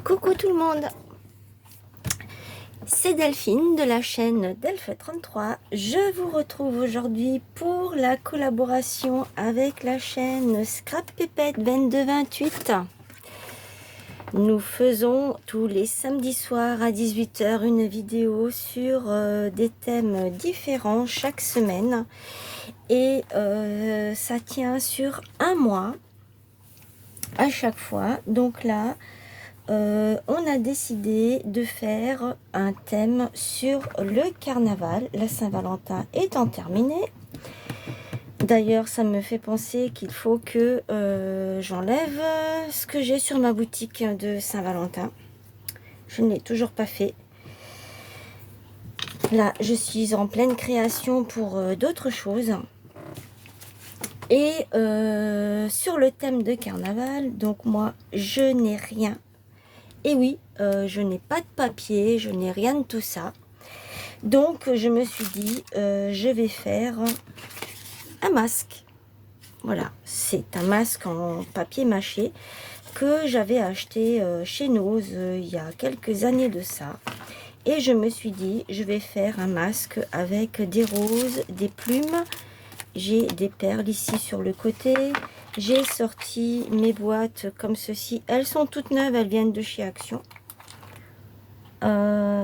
Coucou tout le monde, c'est Delphine de la chaîne Delph33. Je vous retrouve aujourd'hui pour la collaboration avec la chaîne Scrap Pépette 2228. Nous faisons tous les samedis soirs à 18 h une vidéo sur des thèmes différents chaque semaine. Et ça tient sur un mois à chaque fois. Donc là, on a décidé de faire un thème sur le carnaval, la Saint-Valentin étant terminée. D'ailleurs, ça me fait penser qu'il faut que j'enlève ce que j'ai sur ma boutique de Saint-Valentin. Je ne l'ai toujours pas fait. Là, je suis en pleine création pour d'autres choses. Et sur le thème de carnaval, donc moi, je n'ai rien. Et oui, je n'ai pas de papier, je n'ai rien de tout ça. Donc, je me suis dit, je vais faire un masque. Voilà, c'est un masque en papier mâché que j'avais acheté chez Nose il y a quelques années de ça. Et je me suis dit, je vais faire un masque avec des roses, des plumes. J'ai des perles ici sur le côté. J'ai sorti mes boîtes comme ceci. Elles sont toutes neuves, elles viennent de chez Action.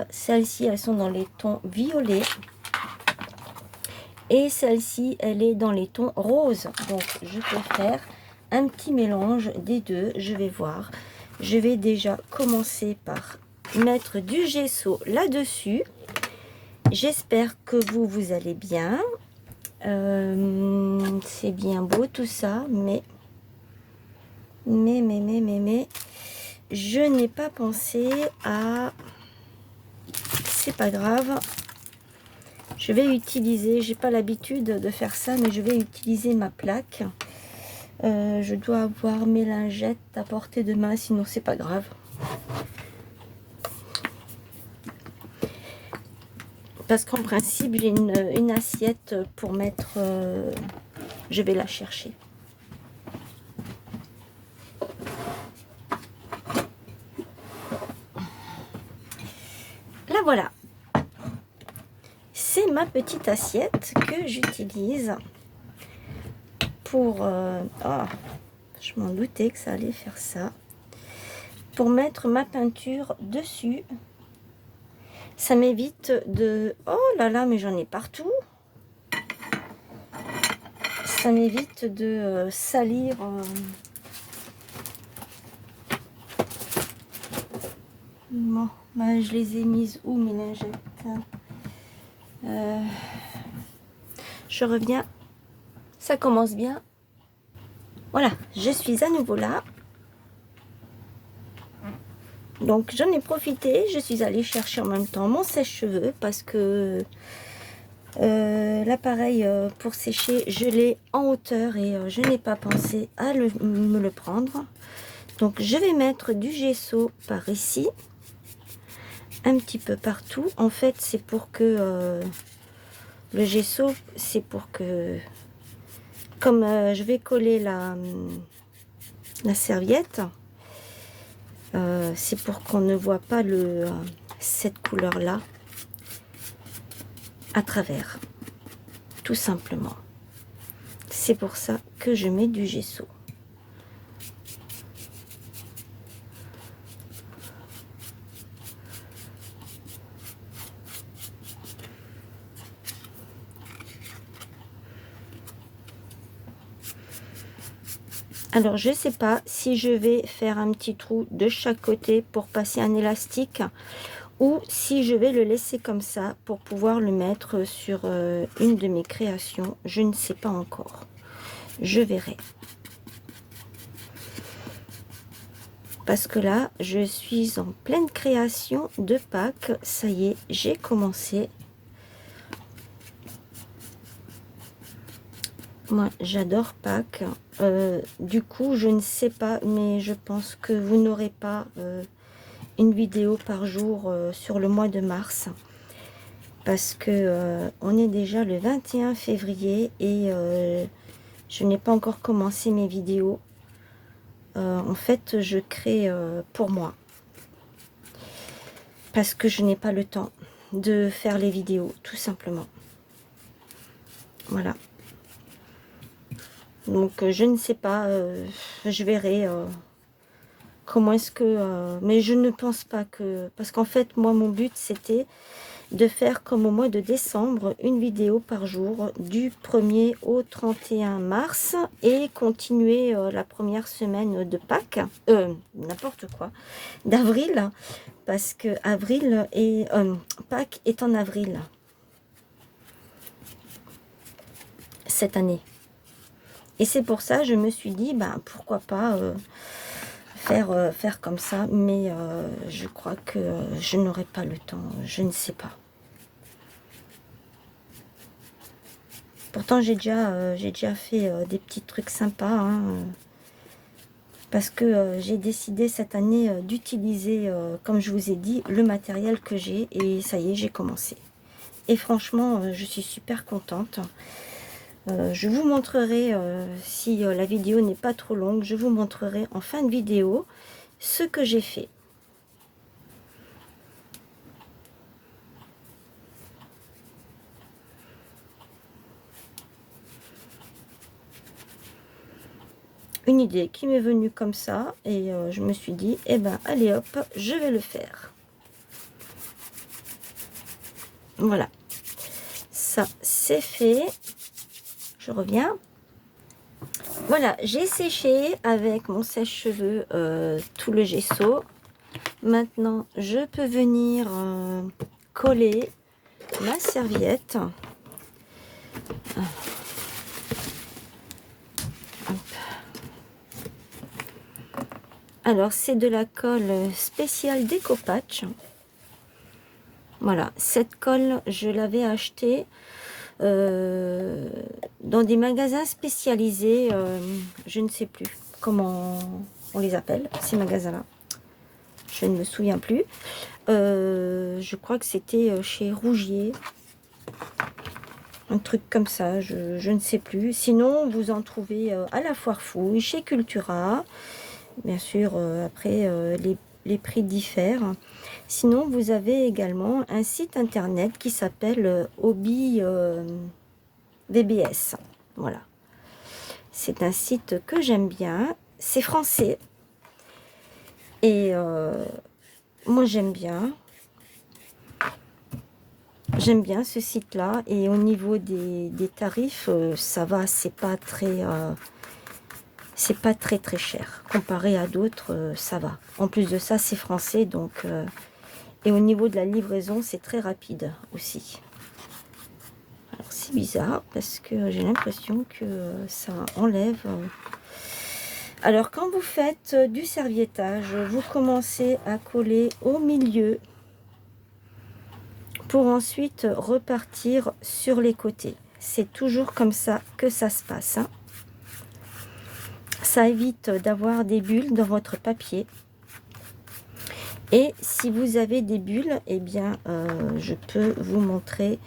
Celles-ci, elles sont dans les tons violets. Et celle-ci, elle est dans les tons roses. Donc, je peux faire un petit mélange des deux. Je vais voir. Je vais déjà commencer par mettre du gesso là-dessus. J'espère que vous allez bien. C'est bien beau tout ça, mais je n'ai pas pensé à... C'est pas grave. Je vais utiliser, j'ai pas l'habitude de faire ça, mais je vais utiliser ma plaque. Je dois avoir mes lingettes à portée de main, sinon c'est pas grave. Parce qu'en principe, j'ai une assiette pour mettre... je vais la chercher. La voilà. C'est ma petite assiette que j'utilise pour... oh, je m'en doutais que ça allait faire ça. Pour mettre ma peinture dessus. Ça m'évite de... Oh là là, mais j'en ai partout. Ça m'évite de salir... Bon, bah, je les ai mises où mes lingettes? Je reviens. Ça commence bien. Voilà, je suis à nouveau là. Donc j'en ai profité, je suis allée chercher en même temps mon sèche-cheveux parce que l'appareil pour sécher, je l'ai en hauteur et je n'ai pas pensé à me le prendre. Donc je vais mettre du gesso par ici, un petit peu partout. En fait, c'est pour que le gesso, c'est pour que, comme je vais coller la serviette, c'est pour qu'on ne voit pas cette couleur là à travers, tout simplement. C'est pour ça que je mets du gesso. Alors je sais pas si je vais faire un petit trou de chaque côté pour passer un élastique ou si je vais le laisser comme ça pour pouvoir le mettre sur une de mes créations. Je ne sais pas encore. Je verrai. Parce que là, je suis en pleine création de Pâques. Ça y est, j'ai commencé. Moi, j'adore Pâques. Du coup, je ne sais pas, mais je pense que vous n'aurez pas une vidéo par jour sur le mois de mars. Parce que on est déjà le 21 février et je n'ai pas encore commencé mes vidéos. En fait, je crée pour moi. parce que je n'ai pas le temps de faire les vidéos, tout simplement. Voilà. Donc je ne sais pas, je verrai comment est-ce que... mais je ne pense pas que... Parce qu'en fait, moi, mon but, c'était de faire comme au mois de décembre, une vidéo par jour, du 1er au 31 mars, et continuer la première semaine de Pâques, n'importe quoi, d'avril, parce que avril et Pâques est en avril, cette année. Et c'est pour ça, je me suis dit, ben, pourquoi pas faire comme ça, mais je crois que je n'aurai pas le temps, je ne sais pas. Pourtant, j'ai déjà fait des petits trucs sympas, hein, parce que j'ai décidé cette année d'utiliser, comme je vous ai dit, le matériel que j'ai, et ça y est, j'ai commencé. Et franchement, je suis super contente. Je vous montrerai, si la vidéo n'est pas trop longue, je vous montrerai en fin de vidéo ce que j'ai fait. Une idée qui m'est venue comme ça, et je me suis dit, eh ben allez hop, je vais le faire. Voilà, ça c'est fait. Je reviens. Voilà, j'ai séché avec mon sèche-cheveux tout le gesso. Maintenant, je peux venir coller ma serviette. Alors, c'est de la colle spéciale Décopatch. Voilà, cette colle, je l'avais achetée dans des magasins spécialisés. Je ne sais plus comment on les appelle, ces magasins-là. Je ne me souviens plus. Je crois que c'était chez Rougier. Un truc comme ça, je ne sais plus. Sinon, vous en trouvez à la Foire Fouille, chez Cultura. Bien sûr, après, les prix diffèrent. Sinon, vous avez également un site internet qui s'appelle Hobby VBS. Voilà. C'est un site que j'aime bien. C'est français. Et moi, j'aime bien. J'aime bien ce site-là. Et au niveau des tarifs, ça va. C'est pas très cher. Comparé à d'autres, ça va. En plus de ça, c'est français. Donc, et au niveau de la livraison, c'est très rapide aussi. Alors, c'est bizarre parce que j'ai l'impression que ça enlève... Alors, quand vous faites du serviettage, vous commencez à coller au milieu pour ensuite repartir sur les côtés. C'est toujours comme ça que ça se passe, hein. Ça évite d'avoir des bulles dans votre papier. Et si vous avez des bulles, eh bien, je peux vous montrer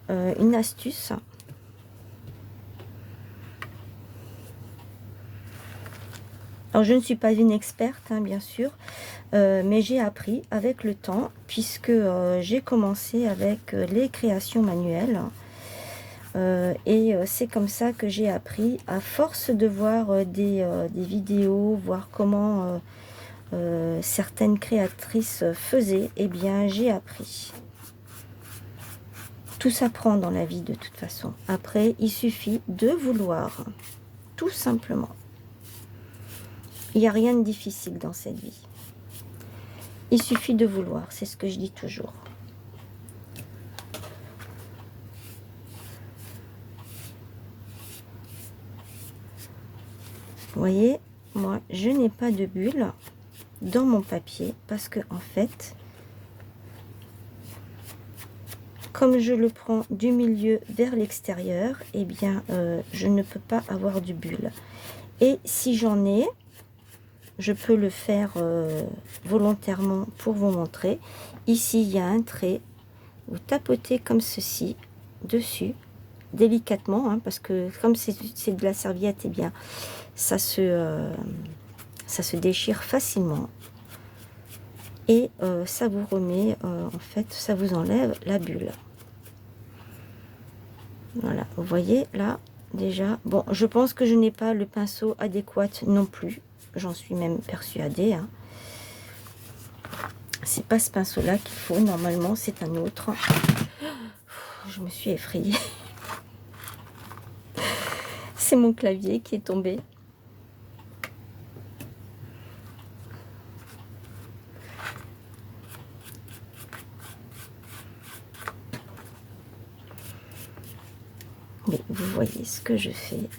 une astuce. Alors, je ne suis pas une experte, hein, bien sûr, mais j'ai appris avec le temps, puisque j'ai commencé avec les créations manuelles. Et c'est comme ça que j'ai appris, à force de voir des vidéos, voir comment certaines créatrices faisaient, eh bien, j'ai appris. Tout s'apprend dans la vie de toute façon. Après, il suffit de vouloir, tout simplement. Il n'y a rien de difficile dans cette vie. Il suffit de vouloir, c'est ce que je dis toujours. Vous voyez, moi, je n'ai pas de bulle dans mon papier parce que, en fait, comme je le prends du milieu vers l'extérieur, eh bien, je ne peux pas avoir de bulle. Et si j'en ai, je peux le faire volontairement pour vous montrer. Ici, il y a un trait. Vous tapotez comme ceci dessus, délicatement, hein, parce que comme c'est de la serviette, eh bien, ça se déchire facilement. et ça vous remet, en fait, ça vous enlève la bulle. Voilà, vous voyez là, déjà. Bon, je pense que je n'ai pas le pinceau adéquat non plus. J'en suis même persuadée. Hein. C'est pas ce pinceau-là qu'il faut, normalement, c'est un autre. Je me suis effrayée. C'est mon clavier qui est tombé. Mais vous voyez ce que je fais.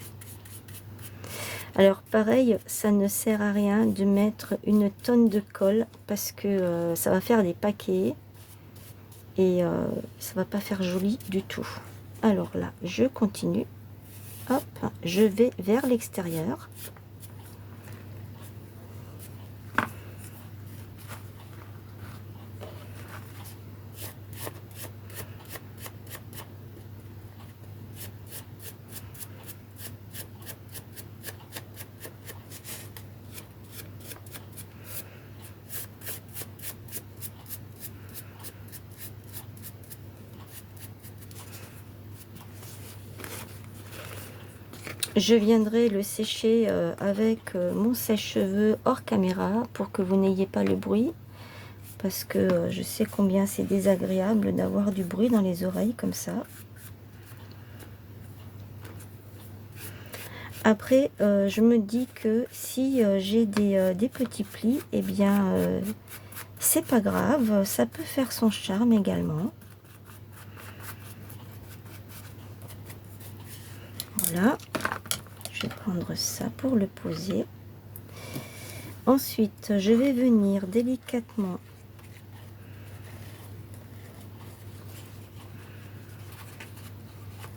Alors pareil, ça ne sert à rien de mettre une tonne de colle parce que ça va faire des paquets et ça va pas faire joli du tout. Alors là, je continue. Hop, je vais vers l'extérieur. Je viendrai le sécher avec mon sèche-cheveux hors caméra pour que vous n'ayez pas le bruit. Parce que je sais combien c'est désagréable d'avoir du bruit dans les oreilles comme ça. Après, je me dis que si j'ai des petits plis, eh bien, c'est pas grave. Ça peut faire son charme également. Voilà. Je vais prendre ça pour le poser. Ensuite, je vais venir délicatement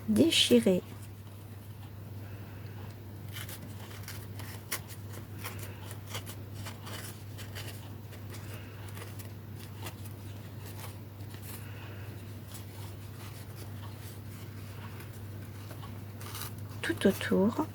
déchirer tout autour.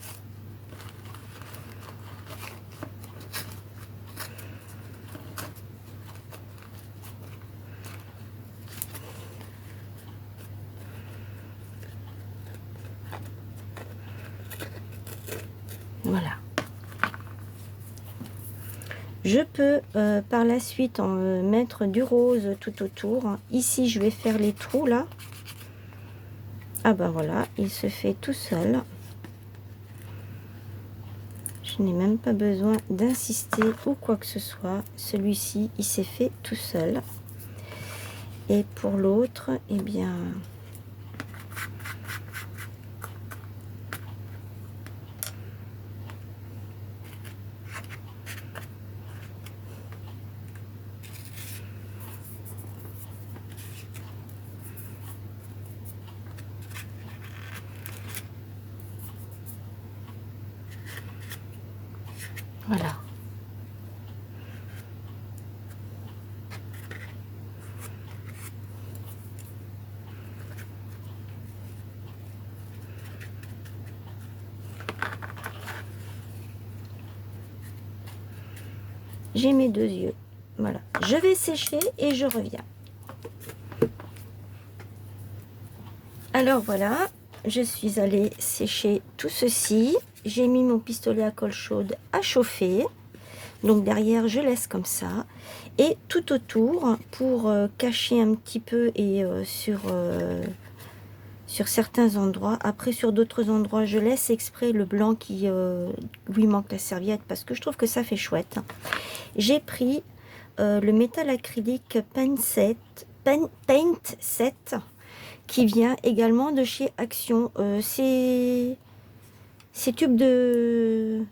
Voilà. Je peux par la suite en mettre du rose tout autour. Ici, je vais faire les trous là. Ah ben voilà, il se fait tout seul. Je n'ai même pas besoin d'insister ou quoi que ce soit. Celui-ci, il s'est fait tout seul. Et pour l'autre, eh bien... Voilà. J'ai mes deux yeux. Voilà. Je vais sécher et je reviens. Alors voilà, je suis allée sécher tout ceci. J'ai mis mon pistolet à colle chaude à chauffer. Donc derrière, je laisse comme ça. Et tout autour, pour cacher un petit peu et sur certains endroits. Après, sur d'autres endroits, je laisse exprès le blanc qui lui manque la serviette parce que je trouve que ça fait chouette. J'ai pris le métal acrylique Paint Set qui vient également de chez Action. Ces tubes de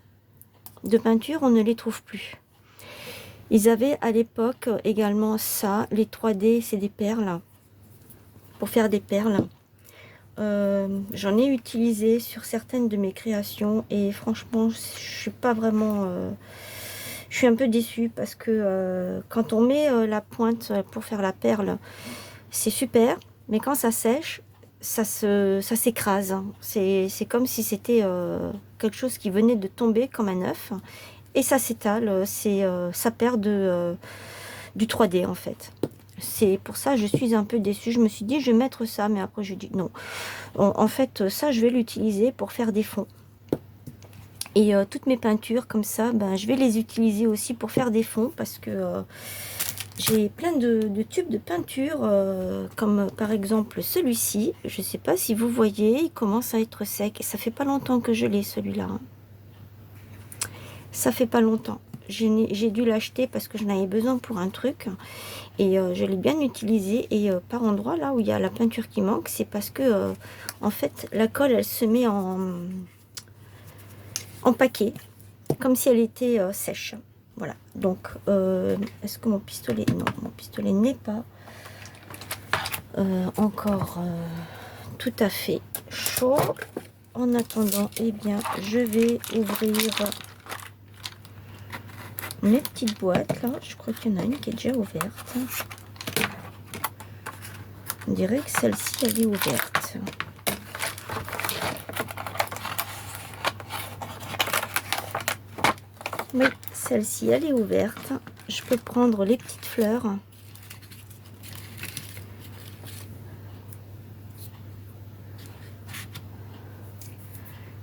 peinture, on ne les trouve plus. Ils avaient à l'époque également ça, les 3D, c'est des perles, pour faire des perles. J'en ai utilisé sur certaines de mes créations et franchement, je suis pas vraiment... je suis un peu déçue parce que quand on met la pointe pour faire la perle, c'est super, mais quand ça sèche, ça s'écrase. C'est comme si c'était quelque chose qui venait de tomber comme un œuf et ça s'étale, ça perd du 3D en fait. C'est pour ça que je suis un peu déçue. Je me suis dit, je vais mettre ça, mais après je dis non. En fait, ça, je vais l'utiliser pour faire des fonds. Et toutes mes peintures comme ça, ben, je vais les utiliser aussi pour faire des fonds parce que j'ai plein de tubes de peinture, comme par exemple celui-ci. Je ne sais pas si vous voyez, il commence à être sec. Et ça fait pas longtemps que je l'ai celui-là. Hein. Ça fait pas longtemps. J'ai dû l'acheter parce que je n'avais besoin pour un truc. Et je l'ai bien utilisé. Et par endroit, là où il y a la peinture qui manque, c'est parce que, en fait, la colle, elle se met en paquet. Comme si elle était sèche. Voilà. Donc, est-ce que mon pistolet... Non, mon pistolet n'est pas encore tout à fait chaud. En attendant, eh bien, je vais ouvrir mes petites boîtes là. Je crois qu'il y en a une qui est déjà ouverte. On dirait que celle-ci elle est ouverte. Oui, celle-ci elle est ouverte. Je peux prendre les petites fleurs.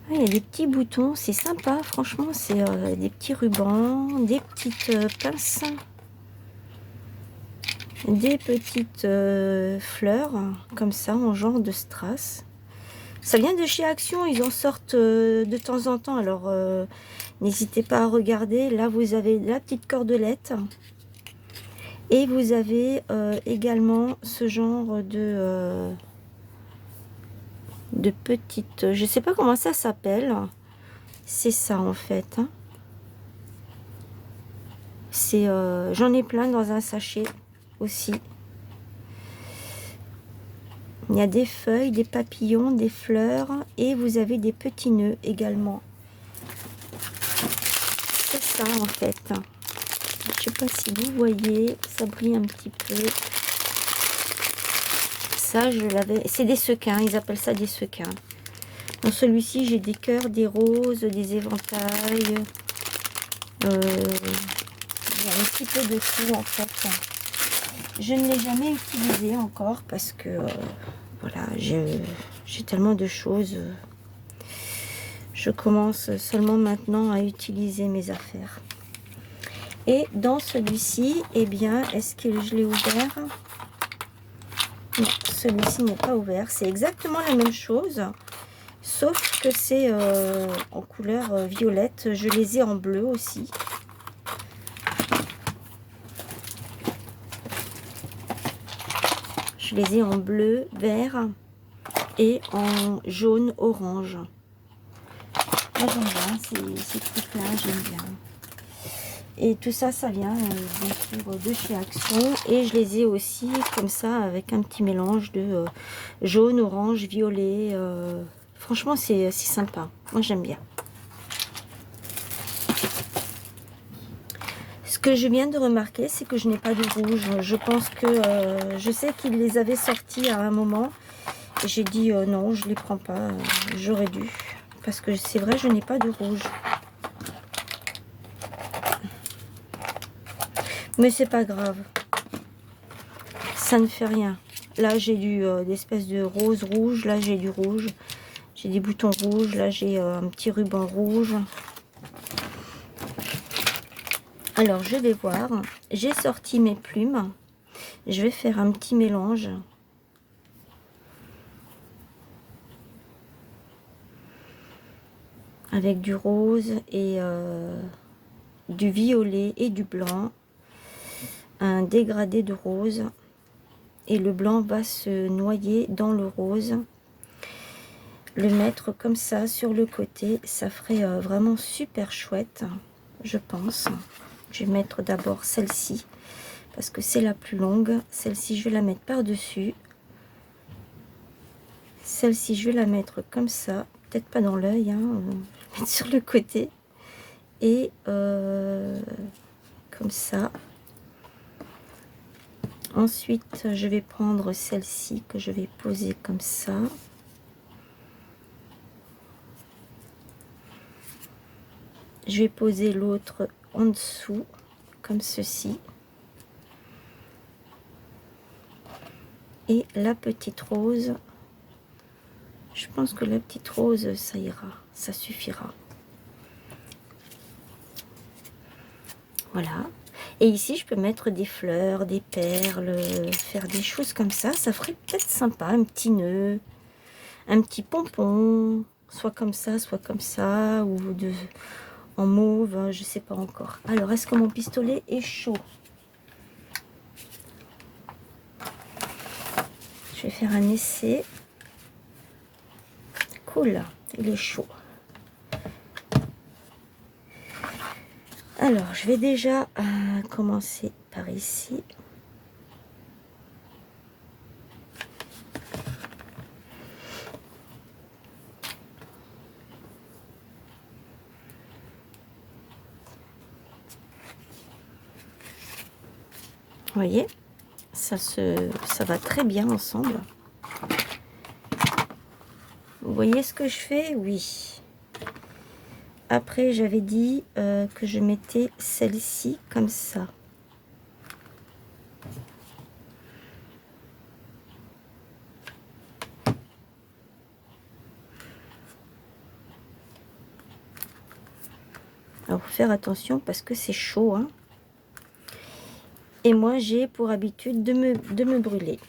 Ah, il y a des petits boutons, c'est sympa, franchement, c'est des petits rubans, des petites pinces. Des petites fleurs comme ça en genre de strass. Ça vient de chez Action, ils en sortent de temps en temps, alors n'hésitez pas à regarder. Là vous avez la petite cordelette et vous avez également ce genre de petites, je sais pas comment ça s'appelle, c'est ça en fait, hein. C'est j'en ai plein dans un sachet aussi. Il y a des feuilles, des papillons, des fleurs et vous avez des petits nœuds également. C'est ça en fait. Je sais pas si vous voyez, ça brille un petit peu. Ça, je l'avais. C'est des sequins, ils appellent ça des sequins. Dans celui-ci, j'ai des cœurs, des roses, des éventails. Il y a un petit peu de tout en fait. Je ne l'ai jamais utilisé encore parce que voilà, j'ai tellement de choses. Je commence seulement maintenant à utiliser mes affaires. Et dans celui-ci, eh bien, est-ce que je l'ai ouvert? Non, celui-ci n'est pas ouvert. C'est exactement la même chose, sauf que c'est en couleur violette. Je les ai en bleu aussi. Je les ai en bleu, vert et en jaune, orange. Moi, j'aime bien ces trucs-là, j'aime bien. Et tout ça, ça vient bien sûr de chez Action. Et je les ai aussi comme ça, avec un petit mélange de jaune, orange, violet. Franchement, c'est sympa. Moi, j'aime bien. Ce que je viens de remarquer, c'est que je n'ai pas de rouge. Je pense que... je sais qu'ils les avaient sortis à un moment. Et j'ai dit non, je ne les prends pas. J'aurais dû. Parce que c'est vrai, je n'ai pas de rouge. Mais c'est pas grave. Ça ne fait rien. Là, j'ai des espèces de rose rouge. Là, j'ai du rouge. J'ai des boutons rouges. Là, j'ai un petit ruban rouge. Alors, je vais voir. J'ai sorti mes plumes. Je vais faire un petit mélange. Avec du rose et du violet et du blanc. Un dégradé de rose. Et le blanc va se noyer dans le rose. Le mettre comme ça sur le côté, ça ferait vraiment super chouette, je pense. Je vais mettre d'abord celle-ci, parce que c'est la plus longue. Celle-ci, je vais la mettre par-dessus. Celle-ci, je vais la mettre comme ça, peut-être pas dans l'œil, hein, mettre sur le côté. Et comme ça. Ensuite, je vais prendre celle-ci que je vais poser comme ça. Je vais poser l'autre en dessous, comme ceci. Et la petite rose, je pense que la petite rose, ça ira, ça suffira. Voilà. Et ici, je peux mettre des fleurs, des perles, faire des choses comme ça. Ça ferait peut-être sympa, un petit nœud, un petit pompon, soit comme ça, ou en mauve, je sais pas encore. Alors, est-ce que mon pistolet est chaud? Je vais faire un essai. Cool, il est chaud. Alors, je vais déjà commencer par ici. Vous voyez, ça va très bien ensemble. Vous voyez ce que je fais? Oui. Après, j'avais dit que je mettais celle-ci comme ça. Alors, faut faire attention parce que c'est chaud, hein. Et moi, j'ai pour habitude de me brûler.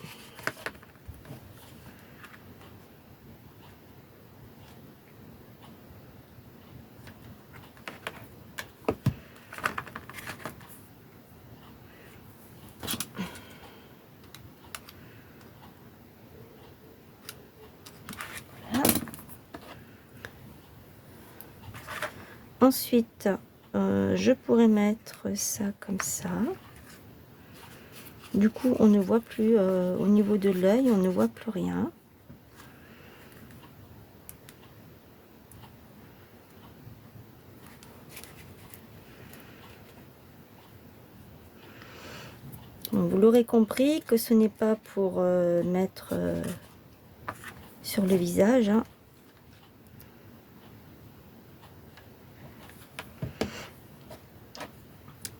Ensuite, je pourrais mettre ça comme ça. Du coup, on ne voit plus, au niveau de l'œil, on ne voit plus rien. Bon, vous l'aurez compris que ce n'est pas pour mettre sur le visage, hein.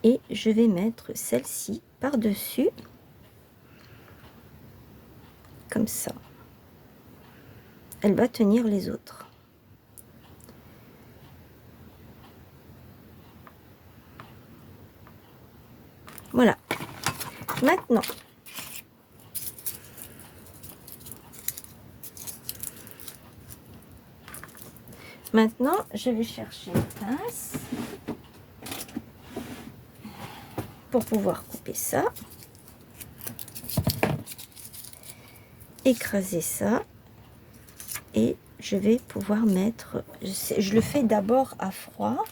Et je vais mettre celle-ci par-dessus, comme ça. Elle va tenir les autres. Voilà. Maintenant, je vais chercher une pince pour pouvoir couper ça. Écraser ça. Et je vais pouvoir mettre... Je le fais d'abord à froid.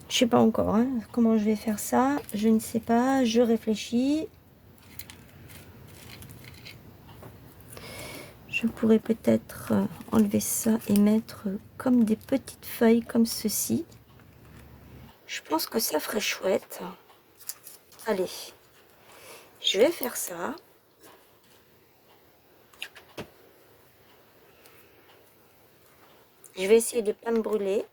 Je sais pas encore hein, comment je vais faire ça. Je ne sais pas. Je réfléchis. Je pourrais peut-être enlever ça et mettre comme des petites feuilles comme ceci. Je pense que ça ferait chouette. Allez, je vais faire ça. Je vais essayer de ne pas me brûler.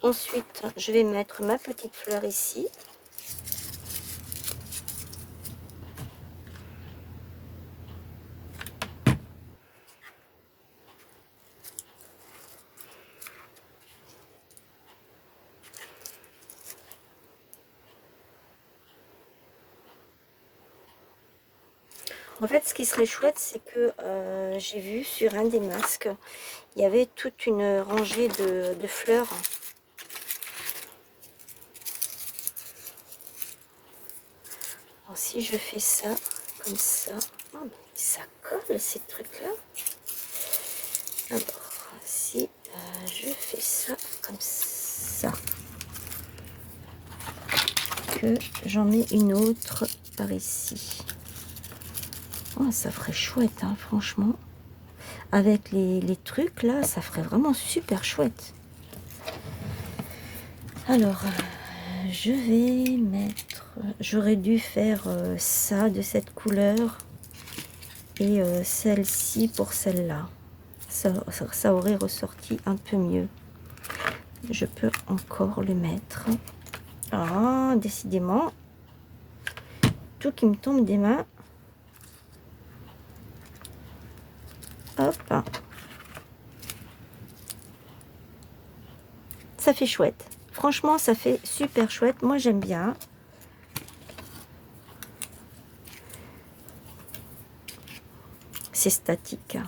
Ensuite, je vais mettre ma petite fleur ici. En fait, ce qui serait chouette, c'est que j'ai vu sur un des masques, il y avait toute une rangée de fleurs. Alors, si je fais ça, comme ça, oh, mais ça colle ces trucs-là. Alors, si je fais ça, comme ça, que j'en mets une autre par ici. Oh, ça ferait chouette, hein, franchement. Avec les trucs là, ça ferait vraiment super chouette. Alors, je vais mettre... J'aurais dû faire ça de cette couleur et celle-ci pour celle-là. Ça aurait ressorti un peu mieux. Je peux encore le mettre. Ah, décidément, tout qui me tombe des mains. Hop. Ça fait chouette. Franchement, ça fait super chouette. Moi, j'aime bien. C'est statique.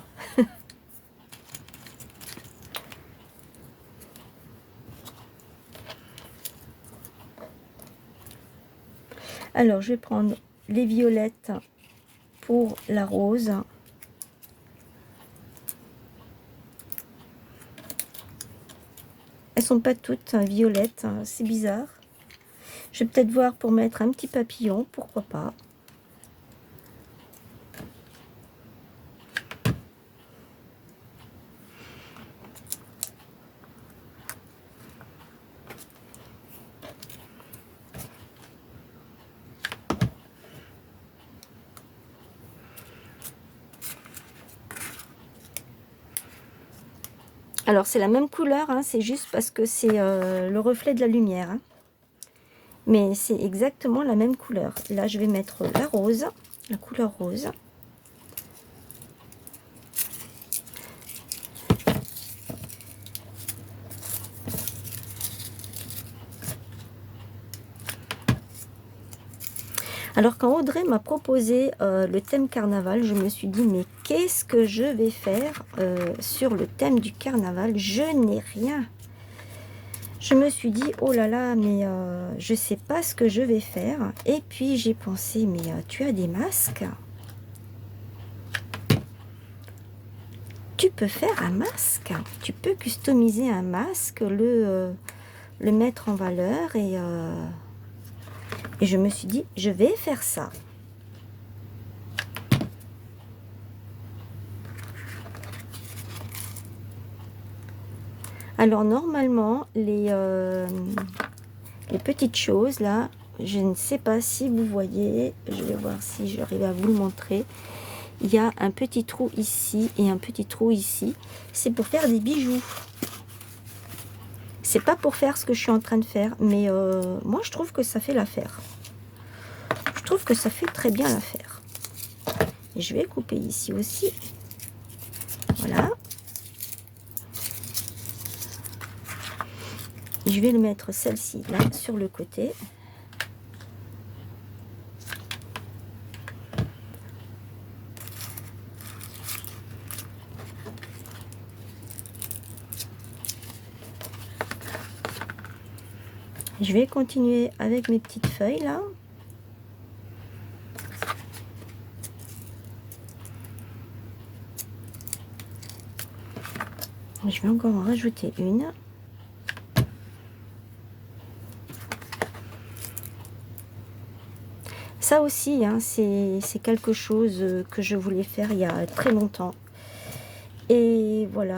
Alors, je vais prendre les violettes pour la rose. Elles sont pas toutes violettes, c'est bizarre. Je vais peut-être voir pour mettre un petit papillon, pourquoi pas. Alors c'est la même couleur, hein, c'est juste parce que c'est le reflet de la lumière. Hein. Mais c'est exactement la même couleur. Là je vais mettre la rose, la couleur rose. Alors quand Audrey m'a proposé le thème carnaval, je me suis dit mais qu'est-ce que je vais faire sur le thème du carnaval? Je n'ai rien. Je me suis dit oh là là mais je sais pas ce que je vais faire. Et puis j'ai pensé mais tu as des masques? Tu peux faire un masque. Tu peux customiser un masque, le mettre en valeur et je me suis dit, je vais faire ça. Alors, normalement, les petites choses, là, je ne sais pas si vous voyez, je vais voir si j'arrive à vous le montrer. Il y a un petit trou ici et un petit trou ici. C'est pour faire des bijoux. C'est pas pour faire ce que je suis en train de faire, mais moi, je trouve que ça fait l'affaire. Je trouve que ça fait très bien l'affaire. Et je vais couper ici aussi. Voilà. Je vais le mettre celle-ci là sur le côté. Je vais continuer avec mes petites feuilles là. Je vais encore en rajouter une. Ça aussi, hein, c'est quelque chose que je voulais faire il y a très longtemps. Et voilà,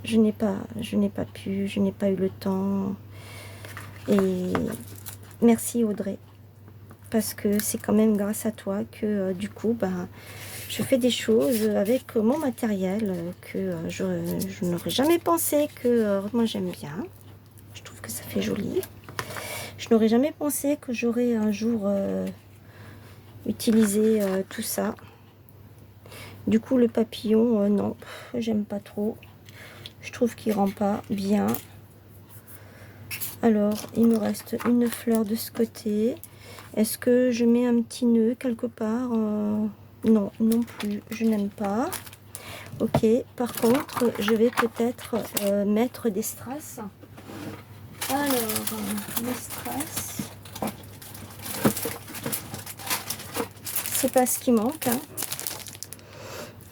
je n'ai pas pu, je n'ai pas eu le temps. Et merci Audrey, parce que c'est quand même grâce à toi que du coup, ben, je fais des choses avec mon matériel que je n'aurais jamais pensé que moi j'aime bien. Je trouve que ça fait joli. Je n'aurais jamais pensé que j'aurais un jour utilisé tout ça. Du coup, le papillon, non, j'aime pas trop. Je trouve qu'il rend pas bien. Alors, il me reste une fleur de ce côté. Est-ce que je mets un petit nœud quelque part? Non, non plus, je n'aime pas. Ok, par contre, je vais peut-être mettre des strass. Alors, les strass, c'est pas ce qui manque. Hein.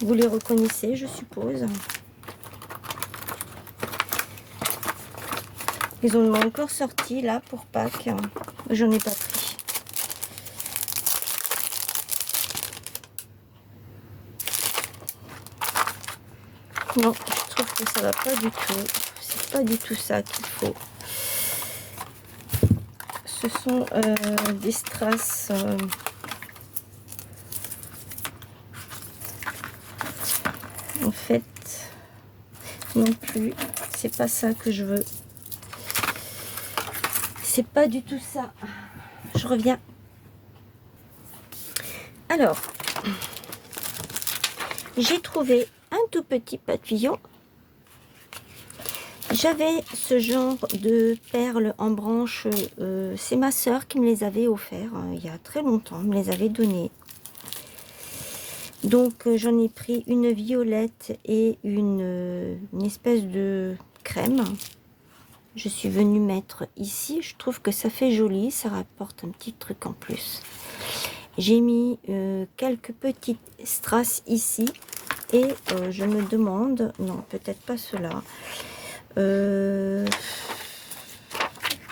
Vous les reconnaissez, je suppose. Ils en ont encore sorti là pour Pâques. J'en ai pas pris. Non, je trouve que ça va pas du tout. C'est pas du tout ça qu'il faut. Ce sont des strass. En fait, non plus. C'est pas ça que je veux. C'est pas du tout ça. Je reviens. Alors, j'ai trouvé un tout petit papillon. J'avais ce genre de perles en branche. C'est ma soeur qui me les avait offerts il y a très longtemps. Elle me les avait données. Donc, j'en ai pris une violette et une espèce de crème. Je suis venue mettre ici. Je trouve que ça fait joli. Ça rapporte un petit truc en plus. J'ai mis quelques petites strass ici. Et je me demande... Non, peut-être pas cela.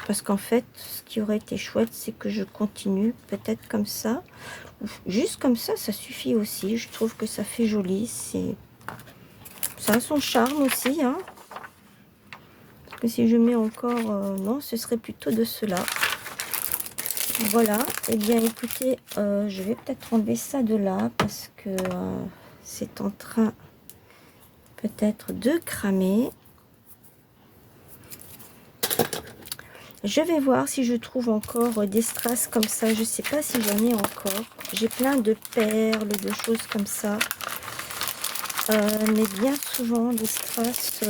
Parce qu'en fait, ce qui aurait été chouette, c'est que je continue peut-être comme ça. Juste comme ça, ça suffit aussi. Je trouve que ça fait joli. Ça a son charme aussi, hein. Parce que si je mets encore... non, ce serait plutôt de cela. Voilà. Eh bien, écoutez, je vais peut-être enlever ça de là. Parce que c'est en train peut-être de cramer. Je vais voir si je trouve encore des strass comme ça. Je ne sais pas si j'en ai encore. J'ai plein de perles, de choses comme ça. Mais bien souvent, des strass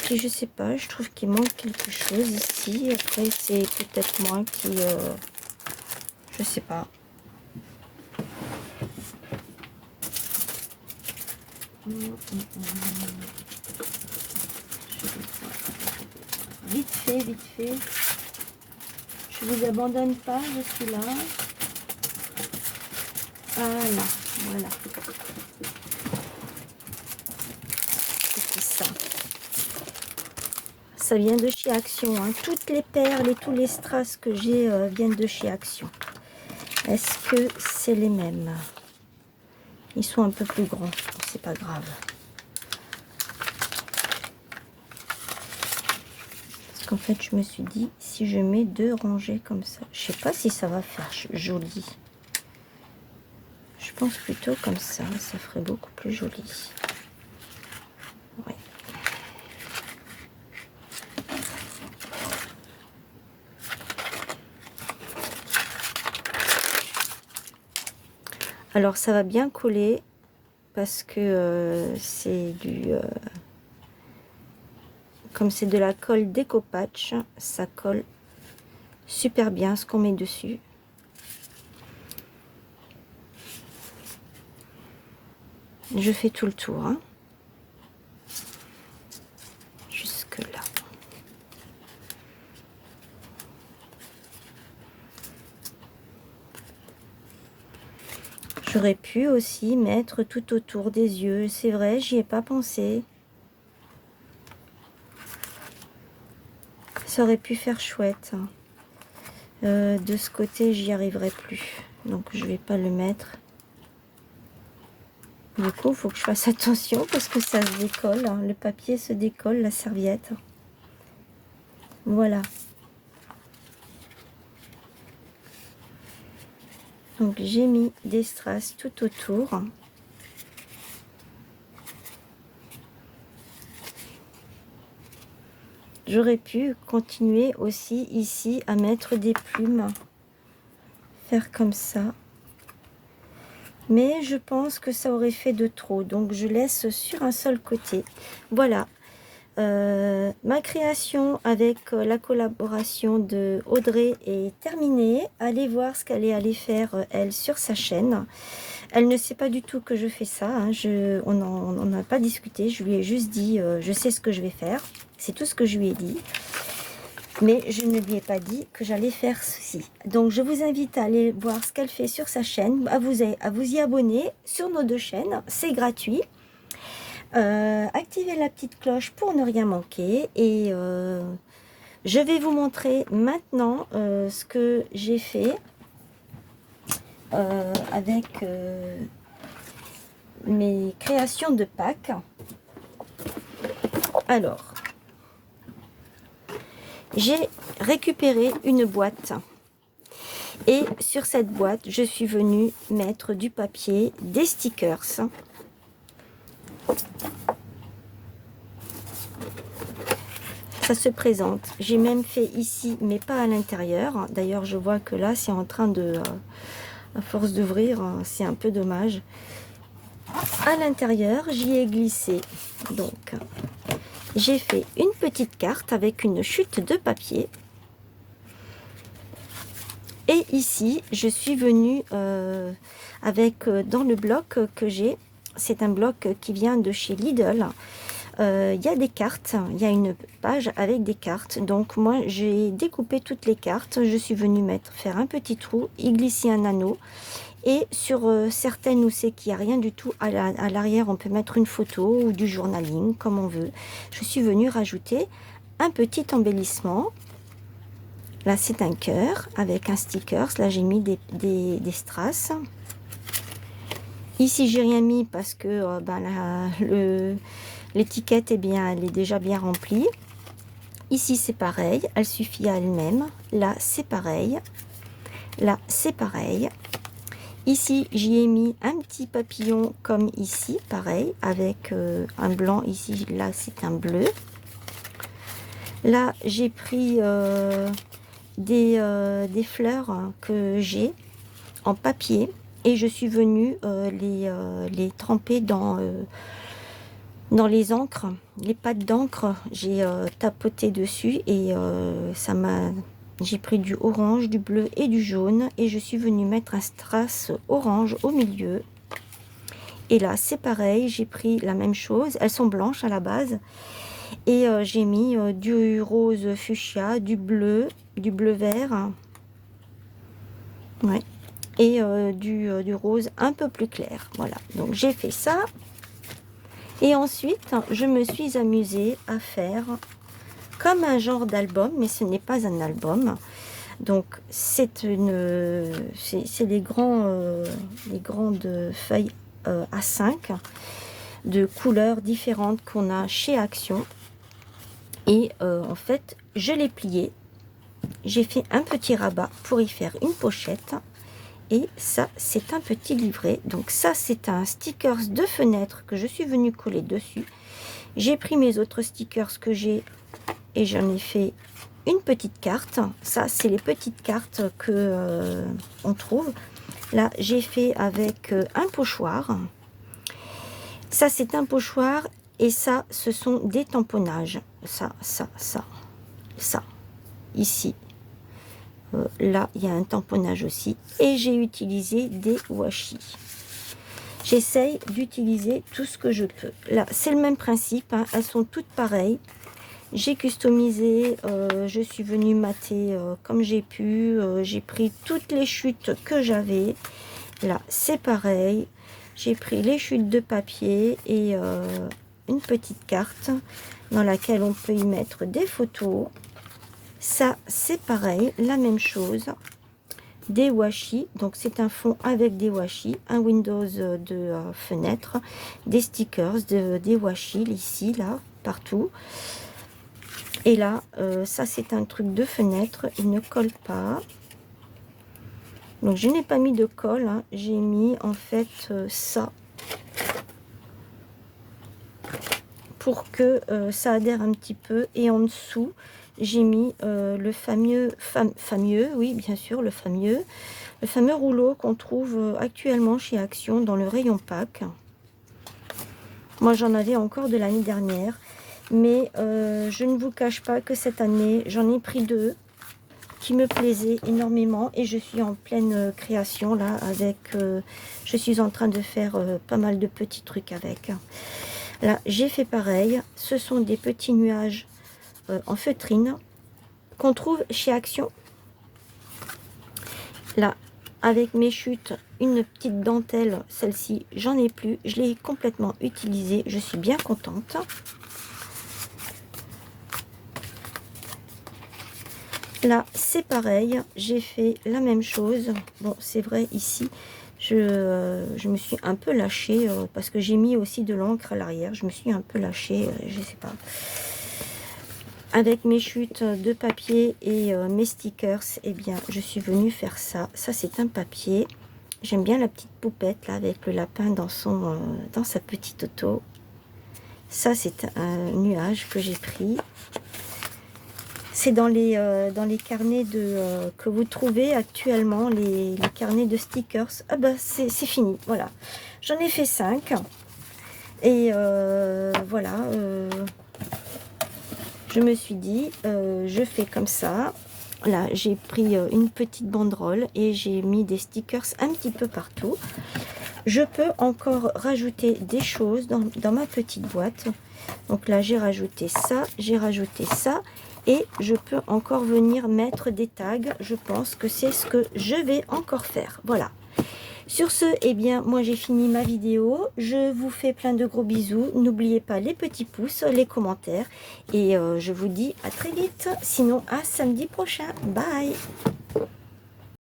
qui, je sais pas, je trouve qu'il manque quelque chose ici. Après, c'est peut-être moi qui... je sais pas. Vite fait, vite fait. Je vous abandonne pas, je suis là. Voilà, voilà. C'est ça. Ça vient de chez Action. Hein. Toutes les perles et tous les strass que j'ai viennent de chez Action. Est-ce que c'est les mêmes? Ils sont un peu plus grands. C'est pas grave. Parce qu'en fait, je me suis dit, si je mets 2 rangées comme ça, je sais pas si ça va faire joli. Je pense plutôt comme ça ferait beaucoup plus joli. Ouais. Alors ça va bien coller parce que c'est du... comme c'est de la colle Décopatch, ça colle super bien ce qu'on met dessus. Je fais tout le tour, hein. Jusque là. J'aurais pu aussi mettre tout autour des yeux. C'est vrai, j'y ai pas pensé. Ça aurait pu faire chouette. De ce côté, j'y arriverai plus. Donc, je vais pas le mettre. Du coup, il faut que je fasse attention parce que ça se décolle. Hein. Le papier se décolle, la serviette. Voilà. Donc, j'ai mis des strass tout autour. J'aurais pu continuer aussi ici à mettre des plumes. Faire comme ça. Mais je pense que ça aurait fait de trop. Donc, je laisse sur un seul côté. Voilà. Ma création avec la collaboration de Audrey est terminée. Allez voir ce qu'elle est allée faire, elle, sur sa chaîne. Elle ne sait pas du tout que je fais ça. Hein. On n'en a pas discuté. Je lui ai juste dit, je sais ce que je vais faire. C'est tout ce que je lui ai dit. Mais je ne lui ai pas dit que j'allais faire ceci. Donc, je vous invite à aller voir ce qu'elle fait sur sa chaîne, à vous y abonner sur nos 2 chaînes. C'est gratuit. Activez la petite cloche pour ne rien manquer. Et Je vais vous montrer maintenant ce que j'ai fait avec mes créations de Pâques. Alors, j'ai récupéré une boîte et sur cette boîte, je suis venue mettre du papier, des stickers. Ça se présente. J'ai même fait ici, mais pas à l'intérieur. D'ailleurs, je vois que là, c'est en train de... à force d'ouvrir, c'est un peu dommage. À l'intérieur, j'y ai glissé. Donc, j'ai fait une petite carte avec une chute de papier. Et ici, je suis venue avec, dans le bloc que j'ai, c'est un bloc qui vient de chez Lidl. Il y a des cartes, il y a une page avec des cartes. Donc moi, j'ai découpé toutes les cartes. Je suis venue faire un petit trou, y glisser un anneau. Et sur certaines où c'est qu'il n'y a rien du tout, à l'arrière, on peut mettre une photo ou du journaling, comme on veut. Je suis venue rajouter un petit embellissement. Là, c'est un cœur avec un sticker. Là, j'ai mis des strass. Ici, j'ai rien mis parce que l'étiquette, eh bien, elle est déjà bien remplie. Ici, c'est pareil. Elle suffit à elle-même. Là, c'est pareil. Là, c'est pareil. Ici, j'y ai mis un petit papillon comme ici, pareil, avec un blanc. Ici, là, c'est un bleu. Là, j'ai pris des fleurs que j'ai en papier et je suis venue les tremper dans les encres, les pâtes d'encre. J'ai tapoté dessus et j'ai pris du orange, du bleu et du jaune et je suis venue mettre un strass orange au milieu. Et là, c'est pareil, j'ai pris la même chose. Elles sont blanches à la base. Et j'ai mis du rose fuchsia, du bleu vert. Ouais. Et du rose un peu plus clair. Voilà, donc j'ai fait ça. Et ensuite, je me suis amusée à faire comme un genre d'album, mais ce n'est pas un album. Donc c'est des grandes feuilles A5 de couleurs différentes qu'on a chez Action. Et en fait, je l'ai plié. J'ai fait un petit rabat pour y faire une pochette. Et ça, c'est un petit livret. Donc ça, c'est un stickers de fenêtre que je suis venue coller dessus. J'ai pris mes autres stickers que j'ai et j'en ai fait une petite carte. Ça, c'est les petites cartes que on trouve. Là, j'ai fait avec un pochoir. Ça, c'est un pochoir et ça, ce sont des tamponnages. Ça. Ici. Là, il y a un tamponnage aussi. Et j'ai utilisé des washi. J'essaye d'utiliser tout ce que je peux. Là, c'est le même principe. Hein, elles sont toutes pareilles. J'ai customisé. Je suis venue mater comme j'ai pu. J'ai pris toutes les chutes que j'avais. Là, c'est pareil. J'ai pris les chutes de papier et une petite carte dans laquelle on peut y mettre des photos. Ça, c'est pareil, la même chose. Des washi, donc c'est un fond avec des washi, un Windows de fenêtre, des stickers, des washi ici, là, partout. Et là, ça c'est un truc de fenêtre, il ne colle pas. Donc je n'ai pas mis de colle, hein. J'ai mis en fait ça. Pour que ça adhère un petit peu. Et en dessous, j'ai mis le fameux rouleau qu'on trouve actuellement chez Action dans le rayon Pâques. Moi, j'en avais encore de l'année dernière, mais je ne vous cache pas que cette année, j'en ai pris deux qui me plaisaient énormément et je suis en pleine création là avec. Je suis en train de faire pas mal de petits trucs avec. Là, j'ai fait pareil. Ce sont des petits nuages en feutrine qu'on trouve chez Action. Là, avec mes chutes, une petite dentelle, celle-ci, j'en ai plus. Je l'ai complètement utilisée. Je suis bien contente. Là, c'est pareil, j'ai fait la même chose. Bon, c'est vrai, ici, je me suis un peu lâchée parce que j'ai mis aussi de l'encre à l'arrière. Je me suis un peu lâchée, je sais pas. Avec mes chutes de papier et mes stickers, eh bien, je suis venue faire ça. Ça, c'est un papier. J'aime bien la petite poupette, là, avec le lapin dans sa petite auto. Ça, c'est un nuage que j'ai pris. C'est dans les carnets que vous trouvez actuellement, les carnets de stickers. Ah bah, c'est fini, voilà. J'en ai fait 5. Et voilà. Je me suis dit, je fais comme ça. Là, j'ai pris une petite banderole et j'ai mis des stickers un petit peu partout. Je peux encore rajouter des choses dans ma petite boîte. Donc là, j'ai rajouté ça, et je peux encore venir mettre des tags. Je pense que c'est ce que je vais encore faire. Voilà. Sur ce, eh bien, moi j'ai fini ma vidéo. Je vous fais plein de gros bisous. N'oubliez pas les petits pouces, les commentaires. Et je vous dis à très vite. Sinon, à samedi prochain. Bye!